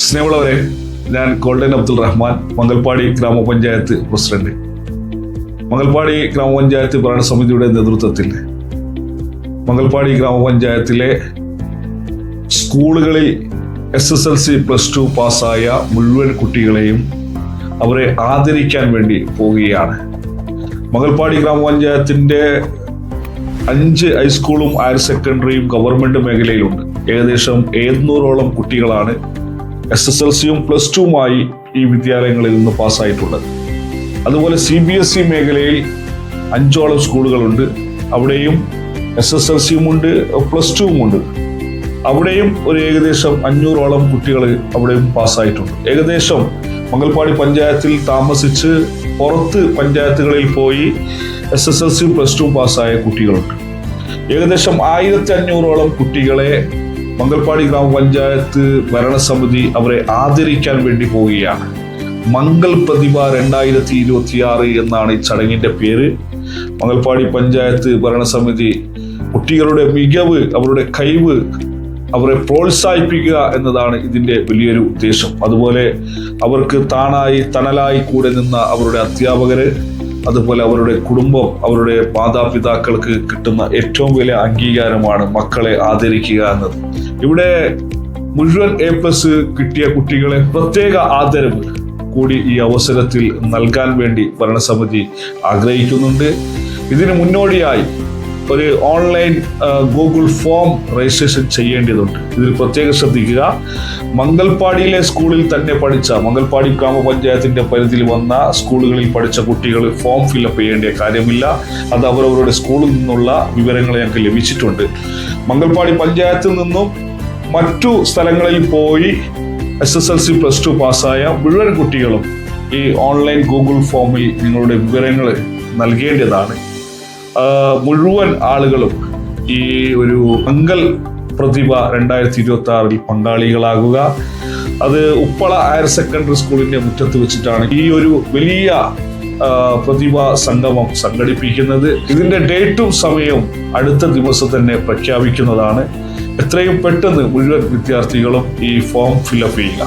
സ്നേഹമുള്ളവരെ, ഞാൻ ഗോൾഡൻ അബ്ദുൽ റഹ്മാൻ, മംഗൽപാടി ഗ്രാമപഞ്ചായത്ത് പ്രസിഡന്റ്. മംഗൽപാടി ഗ്രാമപഞ്ചായത്ത് ഭരണസമിതിയുടെ നേതൃത്വത്തിൽ മംഗൽപാടി ഗ്രാമപഞ്ചായത്തിലെ സ്കൂളുകളിൽ SSLC +2 പാസ്സായ മുഴുവൻ കുട്ടികളെയും അവരെ ആദരിക്കാൻ വേണ്ടി പോവുകയാണ്. മംഗൽപാടി ഗ്രാമപഞ്ചായത്തിൻ്റെ 5 ഹൈസ്കൂളും ഹയർ സെക്കൻഡറിയും ഗവൺമെന്റ് മേഖലയിലുണ്ട്. ഏകദേശം 700ഓളം കുട്ടികളാണ് SSLCയും +2മായി ഈ വിദ്യാലയങ്ങളിൽ നിന്ന് പാസ്സായിട്ടുള്ളത്. അതുപോലെ CBSE മേഖലയിൽ 5ഓളം സ്കൂളുകളുണ്ട്. അവിടെയും SSLCയും ഉണ്ട്, +2വും ഉണ്ട്. അവിടെയും ഒരു ഏകദേശം 500ഓളം കുട്ടികൾ അവിടെയും പാസ്സായിട്ടുണ്ട്. ഏകദേശം മംഗൽപാടി പഞ്ചായത്തിൽ താമസിച്ച് പുറത്ത് പഞ്ചായത്തുകളിൽ പോയി SSLCയും +2 പാസ്സായ കുട്ടികളുണ്ട്. ഏകദേശം 1500ഓളം കുട്ടികളെ മംഗൽപാടി ഗ്രാമപഞ്ചായത്ത് ഭരണസമിതി അവരെ ആദരിക്കാൻ വേണ്ടി പോവുകയാണ്. മംഗൾ പ്രതിഭ 2026 എന്നാണ് ഈ ചടങ്ങിന്റെ പേര്. മംഗൽപാടി പഞ്ചായത്ത് ഭരണസമിതി കുട്ടികളുടെ മികവ്, അവരുടെ കഴിവ്, അവരെ പ്രോത്സാഹിപ്പിക്കുക എന്നതാണ് ഇതിന്റെ വലിയൊരു ഉദ്ദേശം. അതുപോലെ അവർക്ക് തണലായി കൂടെ നിന്ന അവരുടെ അധ്യാപകര്, അതുപോലെ അവരുടെ കുടുംബം, അവരുടെ മാതാപിതാക്കൾക്ക് കിട്ടുന്ന ഏറ്റവും വലിയ അംഗീകാരമാണ് മക്കളെ ആദരിക്കുക എന്നത്. ഇവിടെ മുഴുവൻ A+ കിട്ടിയ കുട്ടികളെ പ്രത്യേക ആദരവ് കൂടി ഈ അവസരത്തിൽ നൽകാൻ വേണ്ടി ഭരണസമിതി ആഗ്രഹിക്കുന്നുണ്ട്. ഇതിന് മുന്നോടിയായി ഒരു ഓൺലൈൻ ഗൂഗിൾ ഫോം രജിസ്ട്രേഷൻ ചെയ്യേണ്ടതുണ്ട്. ഇതിൽ പ്രത്യേകം ശ്രദ്ധിക്കുക. മംഗൽപാടിയിലെ സ്കൂളിൽ തന്നെ പഠിച്ച, മംഗൽപാടി ഗ്രാമപഞ്ചായത്തിന്റെ പരിധിയിൽ വന്ന സ്കൂളുകളിൽ പഠിച്ച കുട്ടികൾ ഫോം ഫില്ലപ്പ് ചെയ്യേണ്ട കാര്യമില്ല. അത് അവരവരുടെ സ്കൂളിൽ നിന്നുള്ള വിവരങ്ങൾ ഞങ്ങൾക്ക് ലഭിച്ചിട്ടുണ്ട്. മംഗൽപാടി പഞ്ചായത്തിൽ നിന്നും മറ്റു സ്ഥലങ്ങളിൽ പോയി SSLC +2 പാസ്സായ മുഴുവൻ കുട്ടികളും ഈ ഓൺലൈൻ ഗൂഗിൾ ഫോമിൽ നിങ്ങളുടെ വിവരങ്ങൾ നൽകേണ്ടതാണ്. മുഴുവൻ ആളുകളും ഈ ഒരു മംഗൾ പ്രതിഭ 2026 പങ്കാളികളാകുക. അത് ഉപ്പള ഹയർ സെക്കൻഡറി സ്കൂളിന്റെ മുറ്റത്ത് വെച്ചിട്ടാണ് ഈ ഒരു വലിയ പ്രതിഭാ സംഗമം സംഘടിപ്പിക്കുന്നത്. ഇതിന്റെ ഡേറ്റും സമയവും അടുത്ത ദിവസം തന്നെ പ്രഖ്യാപിക്കുന്നതാണ്. എത്രയും പെട്ടെന്ന് മുഴുവൻ വിദ്യാർത്ഥികളും ഈ ഫോം ഫില്ലപ്പ് ചെയ്യുക.